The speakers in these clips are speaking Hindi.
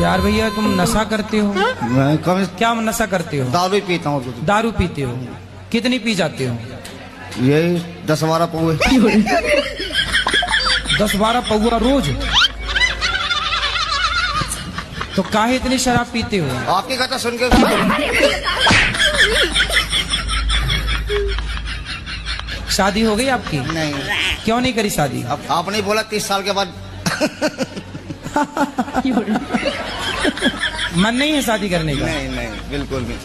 यार भैया तुम नशा करते हो? मैं कम क्या नशा करते हो? दारू पीता हूँ। दारू पीते हो? कितनी पी जाते हो? यही 10-12 पौए। 10-12 पौआ रोज? तो काहे इतनी शराब पीते हो? आपकी कथा सुन के शादी हो गई आपकी? नहीं। क्यों नहीं करी शादी? अब आपने बोला 30 साल के बाद। मन नहीं है शादी करने का? नहीं नहीं बिल्कुल नहीं।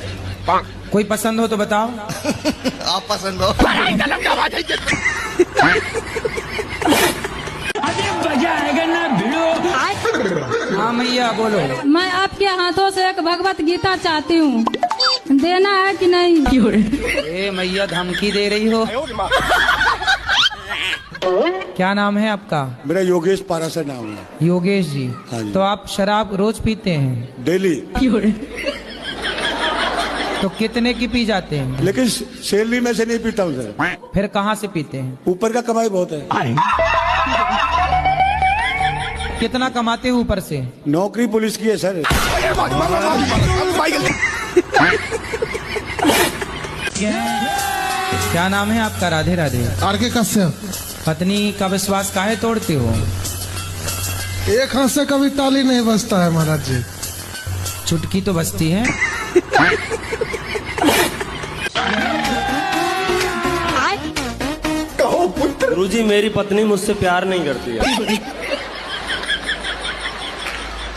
कोई पसंद हो तो बताओ। आप पसंद हो? हाँ मैया बोलो। मैं आपके हाथों से एक भगवत गीता चाहती हूँ, देना है कि नहीं? ए मैया धमकी दे रही हो? क्या नाम है आपका? मेरा योगेश पारासर नाम है। योगेश जी। हाँ जी। तो आप शराब रोज पीते हैं? डेली। तो कितने की पी जाते हैं? लेकिन सैलरी में से नहीं पीता हूँ सर। फिर कहाँ से पीते हैं? ऊपर का कमाई बहुत है। कितना कमाते हो ऊपर से? नौकरी पुलिस की है सर। क्या नाम है आपका? राधे राधे। आरके कश्यप। पत्नी का विश्वास काहे तोड़ते हो? एक हाथ से कभी ताली नहीं बजता है महाराज जी। चुटकी तो बजती है। गुरुजी मेरी पत्नी मुझसे प्यार नहीं करती है।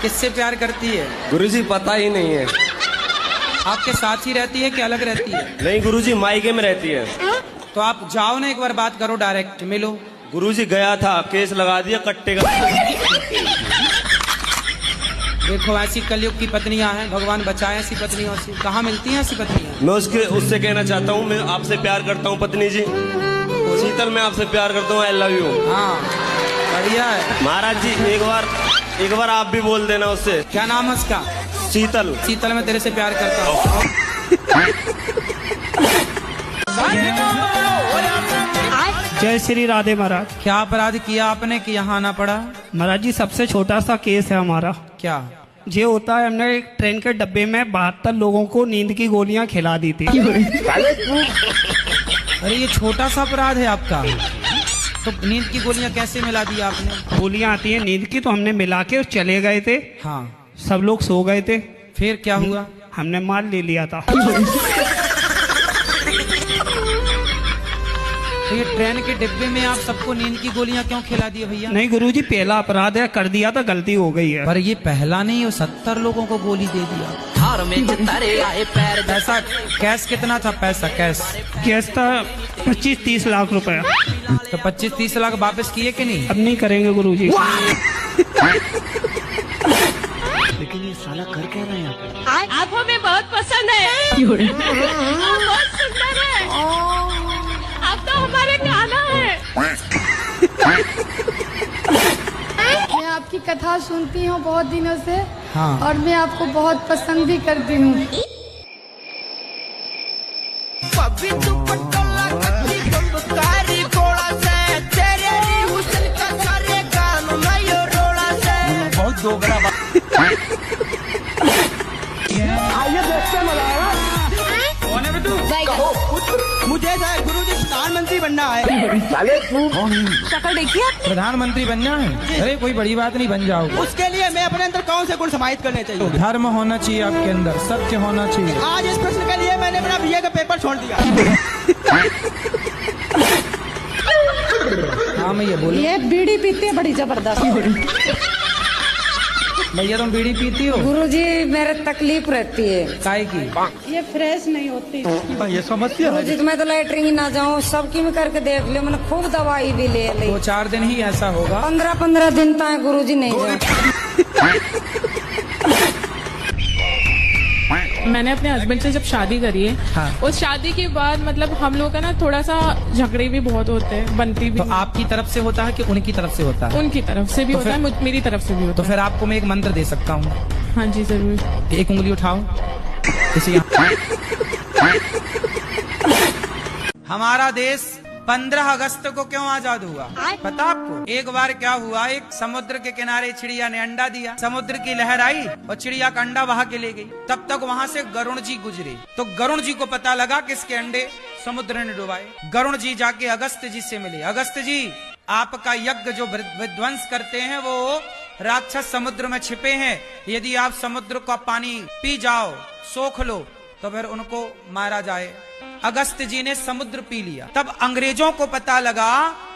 किससे प्यार करती है? गुरुजी पता ही नहीं है। आपके साथ ही रहती है कि अलग रहती है? नहीं गुरुजी मायके में रहती है। तो आप जाओ ना, एक बार बात करो, डायरेक्ट मिलो। गुरुजी गया था, केस लगा दिया कट्टे का। देखो ऐसी कलयुग की पत्नियां हैं, भगवान बचाए ऐसी पत्नियों से। कहाँ मिलती हैं ऐसी पत्नियां? मैं उससे कहना चाहता हूँ, मैं आपसे प्यार करता हूँ पत्नी जी। शीतल मैं आपसे प्यार करता हूँ, आई लव यू। हाँ बढ़िया है। महाराज जी एक बार आप भी बोल देना उससे। क्या नाम है उसका? शीतल। शीतल मैं तेरे से प्यार करता हूँ। जय श्री राधे महाराज। क्या अपराध किया आपने कि यहाँ आना पड़ा? महाराज जी सबसे छोटा सा केस है हमारा। क्या? ये होता है, हमने एक ट्रेन के डब्बे में 72 लोगों को नींद की गोलियां खिला दी थी। अरे ये छोटा सा अपराध है आपका? तो नींद की गोलियां कैसे मिला दी आपने? गोलियां आती हैं नींद की, तो हमने मिला के चले गए थे। हाँ। सब लोग सो गए थे। फिर क्या हुआ? हमने माल ले लिया था। तो ये ट्रेन के डिब्बे में आप सबको नींद की गोलियां क्यों खिला दी भैया? नहीं गुरुजी पहला अपराध है, कर दिया था, गलती हो गई है। पर ये पहला नहीं, वो 70 लोगों को गोली दे दिया। पैसा कैश कितना था? पैसा कैश था 25-30 लाख रुपए। तो 25-30 लाख वापस किए कि नहीं? अब नहीं करेंगे गुरुजी। लेकिन ये साला कर क्या रहा है यहाँ पे? आप हमें बहुत पसंद है। बहुत सुंदर है। आप तो हमारे गाना है। मैं आपकी कथा सुनती हूँ बहुत दिनों से। हाँ। और मैं आपको बहुत पसंद भी करती हूँ। बहुत दोगला आइए देखते मजा आएगा। कौन है तू? मुझे गुरुजी प्रधानमंत्री बनना है। शक्ल देखिए आपने? प्रधानमंत्री बनना है? अरे कोई बड़ी बात नहीं, बन जाओ। उसके लिए मैं अपने अंदर कौन से गुण समाहित करने चाहिए? धर्म होना चाहिए आपके अंदर, सत्य होना चाहिए। आज इस प्रश्न के लिए मैंने अपना बीए का पेपर छोड़ दिया। हाँ मैं ये बोलूं। ये बीड़ी पीते हैं बड़ी जबरदस्त। भैया तुम बीड़ी पीती हो? गुरुजी मेरे तकलीफ रहती है। काय की? ये फ्रेश नहीं होती। ये समस्या गुरुजी तो मैं तो लैटरिन ही ना जाऊँ, सबकी में करके देख लियो। मैंने खूब दवाई भी ले ली। 2-4 दिन ही ऐसा होगा। 15-15 दिन तक गुरुजी नहीं जाए। मैंने अपने हस्बैंड से जब शादी करी है, हाँ। उस शादी के बाद मतलब हम लोग का ना थोड़ा सा झगड़े भी बहुत होते हैं, बनती भी। तो आपकी तरफ से होता है कि उनकी तरफ से होता है? उनकी तरफ से भी तो होता है, मेरी तरफ से भी होता तो फिर आपको मैं एक मंत्र दे सकता हूँ। है। हाँ जी जरूर। एक उंगली उठाओ, इसे यहाँ। हमारा देश 15 अगस्त को क्यों आजाद हुआ पता आपको? एक बार क्या हुआ, एक समुद्र के किनारे चिड़िया ने अंडा दिया, समुद्र की लहर आई और चिड़िया का अंडा बहा के ले गई। तब तक वहाँ से गरुण जी गुजरे, तो गरुण जी को पता लगा किसके अंडे समुद्र ने डुबाए। गरुण जी जाके अगस्त जी से मिले, अगस्त जी आपका यज्ञ जो विध्वंस करते हैं वो राक्षस समुद्र में छिपे हैं, यदि आप समुद्र का पानी पी जाओ, सोख लो, तो फिर उनको मारा जाए। अगस्त जी ने समुद्र पी लिया। तब अंग्रेजों को पता लगा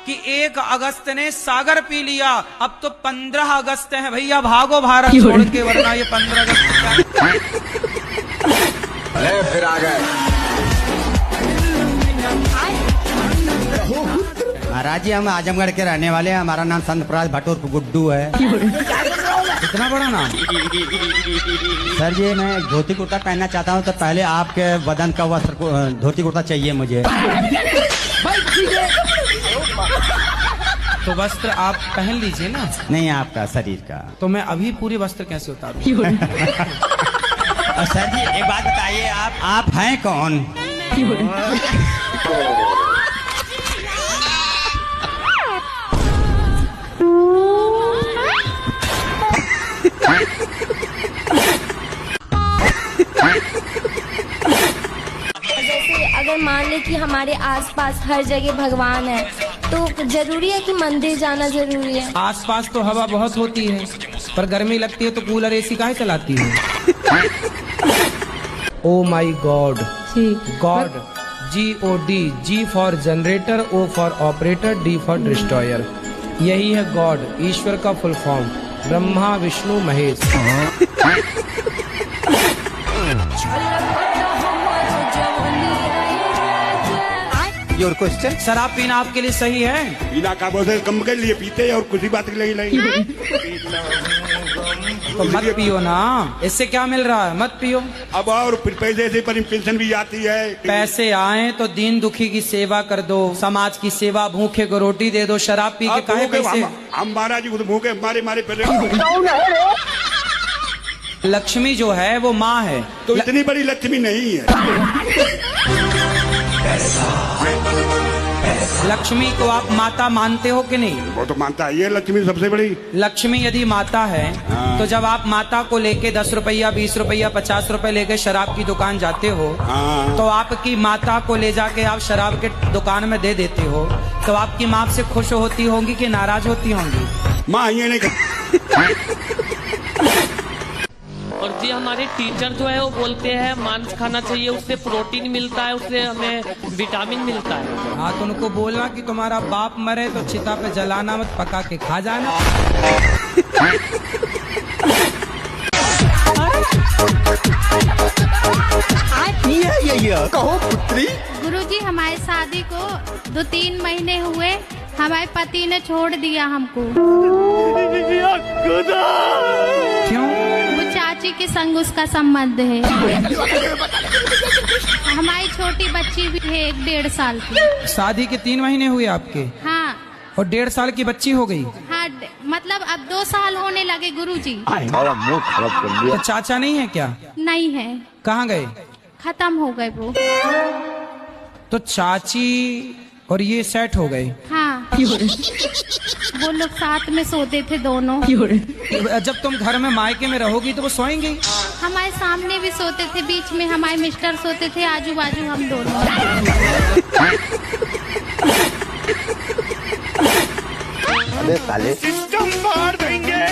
कि 1 अगस्त ने सागर पी लिया, अब तो 15 अगस्त है भैया, भागो भारत छोड़ के, वरना ये 15 अगस्त क्या अरे फिर आ गए। महाराज जी हम आजमगढ़ के रहने वाले हैं, हमारा नाम संत प्रकाश भटोर गुड्डू है। इतना बड़ा नाम? सर जी मैं धोती कुर्ता पहनना चाहता हूँ, तो पहले आपके बदन का वस्त्र धोती कुर्ता चाहिए मुझे। तो वस्त्र आप पहन लीजिए ना। नहीं आपका शरीर का। तो मैं अभी पूरी वस्त्र कैसे उतारूं? और सर जी एक बात बताइए, आप हैं कौन? जैसे अगर मान ले कि हमारे आसपास हर जगह भगवान है, तो जरूरी है कि मंदिर जाना जरूरी है? आसपास तो हवा बहुत होती है, पर गर्मी लगती है तो कूलर एसी काहे चलाती है? Oh my god, god, GOD, G for generator, O for operator, D for destroyer, यही है गॉड, ईश्वर का full form, Brahma Vishnu Mahesh. Your question. शराब पीना आपके लिए सही है? पीना का बोलते कम के लिए पीते और कुछ ही बात के लिए नहीं। तो मत पियो ना, इससे क्या मिल रहा है? मत पियो। अब और फिर पैसे से पर पेंशन भी आती है। पैसे आए तो दीन दुखी की सेवा कर दो, समाज की सेवा, भूखे को रोटी दे दो, शराब पी के काहे पैसे? हम महाराज जी खुद भूखे मारे फिर। लक्ष्मी जो है वो माँ है, तो इतनी बड़ी लक्ष्मी नहीं है। लक्ष्मी को आप माता मानते हो कि नहीं? वो तो मानता है, ये लक्ष्मी सबसे बड़ी। लक्ष्मी यदि माता है तो जब आप माता को लेके 10 रुपया, 20 रुपया, 50 रुपए लेके शराब की दुकान जाते हो, तो आपकी माता को ले जाके आप शराब के दुकान में दे देते हो, तो आपकी माँ से खुश होती होंगी कि नाराज होती होंगी? माँ ये नहीं और जी हमारे टीचर जो है वो बोलते हैं मांस खाना चाहिए, उससे प्रोटीन मिलता है, उससे हमें विटामिन मिलता है। हाँ तो उनको बोलना कि तुम्हारा बाप मरे तो चिता पे जलाना मत, पका के खा जाना। कहो पुत्री। गुरुजी हमारी शादी को 2-3 महीने हुए, हमारे पति ने छोड़ दिया हमको। क्यों? वो चाची के संग उसका संबंध है। हमारी छोटी बच्ची भी है 1-1.5 साल की। शादी के 3 महीने हुए आपके? हाँ। और 1.5 साल की बच्ची हो गई? हाँ मतलब अब 2 साल होने लगे गुरुजी। तो चाचा नहीं है क्या? नहीं है। कहाँ गए? खत्म हो गए वो। तो चाची और ये सेट हो गए? हाँ। वो लोग साथ में सोते थे दोनों। जब तुम घर में मायके में रहोगी तो वो सोएंगे? हमारे सामने भी सोते थे, बीच में हमारे मिस्टर सोते थे, आजू बाजू हम दोनों। अबे साले सिस्टम मार देंगे।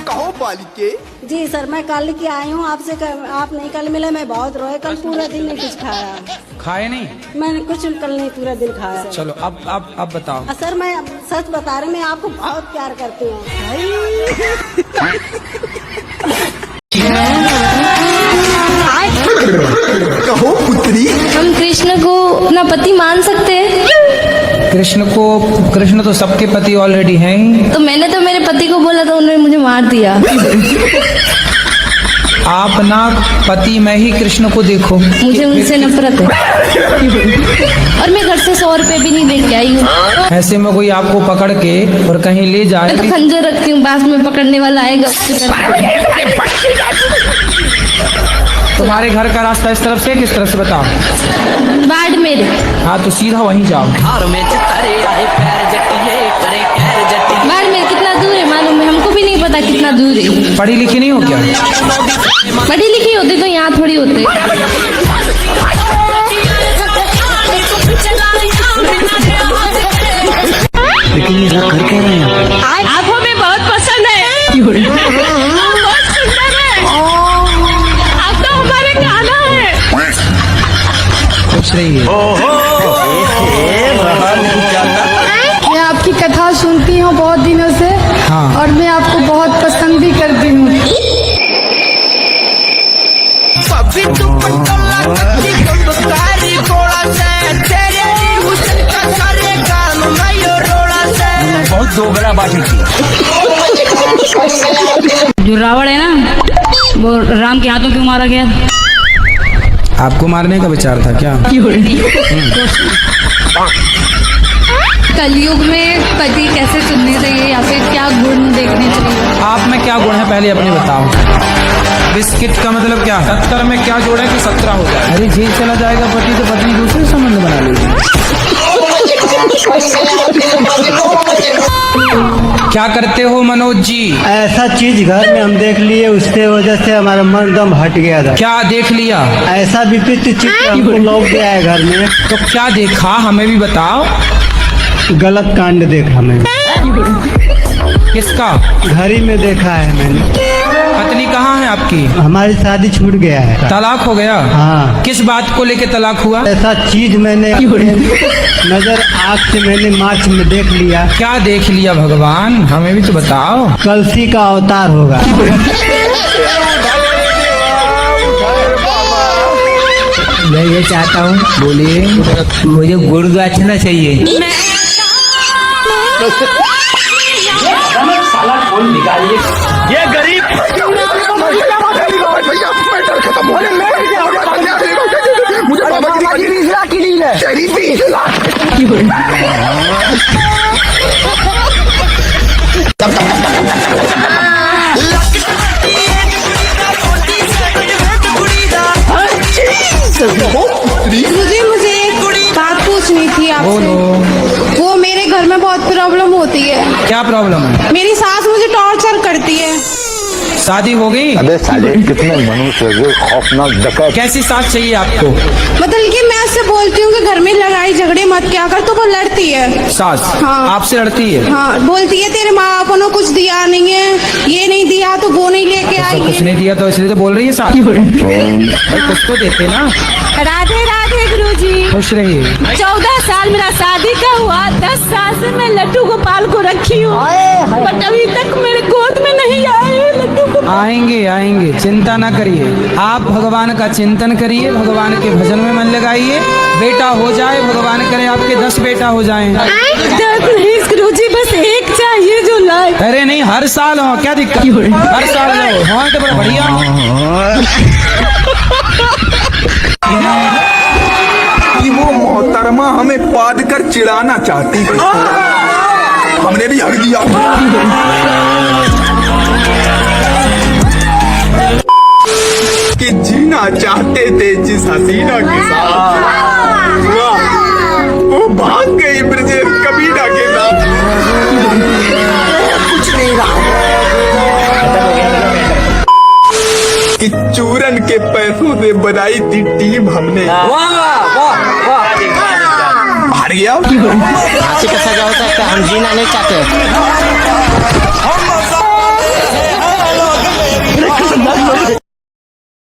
कहो बालिके। जी सर, मैं कल की आई हूँ आपसे, आप नहीं कल मिले, मैं बहुत रोए, कल पूरा दिन नहीं कुछ खाया। खाए नहीं? मैंने कुछ कल नहीं पूरा दिन खाया। चलो अब बताओ। सर मैं सच बता रही, मैं आपको बहुत प्यार करती हूँ। कहो पुत्री। हम कृष्ण को अपना पति मान सकते हैं? कृष्ण तो सबके पति ऑलरेडी हैं। तो मैंने तो मेरे पति को बोला था, उन्होंने मुझे मार दिया। आप ना पति में ही कृष्ण को देखो। मुझे उनसे नफरत है। और मैं घर से 100 रुपए भी नहीं लेके आई हूँ। ऐसे में कोई आपको पकड़ के और कहीं ले जाए? मैं तो खंजर रखती हूँ, बाद में पकड़ने वाला आएगा। तुम्हारे घर का रास्ता इस तरफ से किस तरफ से बताओ? बाड़मेर। हाँ तो सीधा वहीं जाओ। बाड़मेर कितना दूर है मालूम है? हमको भी नहीं पता कितना दूर है। पढ़ी लिखी नहीं हो क्या? पढ़ी लिखी होती तो यहाँ थोड़ी होते। लेकिन ये कर क्या रहे हैं? आप हमें बहुत पसंद है। आप बहुत सुंदर है। आप तो हमारे गाना है। कुछ नहीं है। मैं आपकी कथा सुनती हूँ बहुत दिनों से। हाँ। और मैं आपको बहुत पसंद भी करती हूँ। बहुत दोगला बात है। जो रावण है ना, वो राम के हाथों क्यों मारा गया? आपको मारने का विचार था क्या? कलयुग में पति कैसे चुनने चाहिए या फिर क्या गुण देखने चाहिए? आप में क्या गुण है पहले अपने बताओ। बिस्किट का मतलब क्या है? 70 में क्या जोड़े कि 17 हो जाए? अरे जेल चला जाएगा पति तो पत्नी दूसरे संबंध बना लेगी। क्या करते हो मनोज जी? ऐसा चीज घर में हम देख लिए, उसके वजह से हमारा मन दम हट गया था। क्या देख लिया? ऐसा विपरीत चित्र हमको लौट गया है घर में। तो क्या देखा हमें भी बताओ। गलत कांड देखा मैंने। किसका? घरी में देखा है मैंने। पत्नी कहाँ है आपकी? हमारी शादी छूट गया है। तलाक हो गया? हाँ। किस बात को लेके तलाक हुआ? ऐसा चीज मैंने नजर आँख से मैंने मार्च में देख लिया। क्या देख लिया भगवान? हमें भी तो बताओ। कलसी का अवतार होगा। मैं ये चाहता हूँ, बोलिए। मुझे गुड़ अच्छा चाहिए। ये गरीब मुझे बाबा की 20 लाख की नींद है। तेरी 20 लाख। मुझे एक बात पूछनी थी आपसे। वो मेरे घर में बहुत प्रॉब्लम होती है। क्या प्रॉब्लम है? मेरी सास मुझे टॉर्चर करती है। शादी हो गई? अबे साले कितने मनुष्य हो, खौफनाक डकैत। कैसी सास चाहिए आपको? मतलब कि मैं उससे बोलती हूँ कि घर में लड़ाई झगड़े मत क्या कर, तो वो लड़ती है। सास? हाँ। आपसे लड़ती है? हाँ, बोलती है तेरे माँ बाप ने कुछ दिया नहीं है, ये नहीं दिया तो वो नहीं लेके आई कुछ है। नहीं दिया तो इसलिए तो बोल रही है सास। कुछ तो देते ना। राधे राधे गुरुजी। खुश रहिए। 14 साल मेरा शादी का हुआ, 10 साल से मैं लड्डू गोपाल को रखी हूँ, बट अभी तक मेरे गोद में नहीं आए लड्डू गोपाल। आएंगे आएंगे, चिंता ना करिए। आप भगवान का चिंतन करिए, भगवान के भजन में मन लगाइए। बेटा हो जाए, भगवान करे आपके 10 बेटा हो जाएं। 10 नहीं गुरुजी, बस एक चाहिए जो लाए। अरे नहीं, हर साल हो, क्या दिक्कत? हर साल लो, हाँ तो बड़ा बढ़िया। कि वो मोहतरमा हमें पाद कर चिढ़ाना चाहती थी, हमने भी हक दिया। कि जीना चाहते थे जिस हसीना के साथ, वो भाग गई ब्रजेश कबीना के साथ। कुछ नहीं रहा कि चूरन के पैसों से बनाई थी टीम हमने। हार गया। फांसी का सजा होता है, हम जीना नहीं चाहते।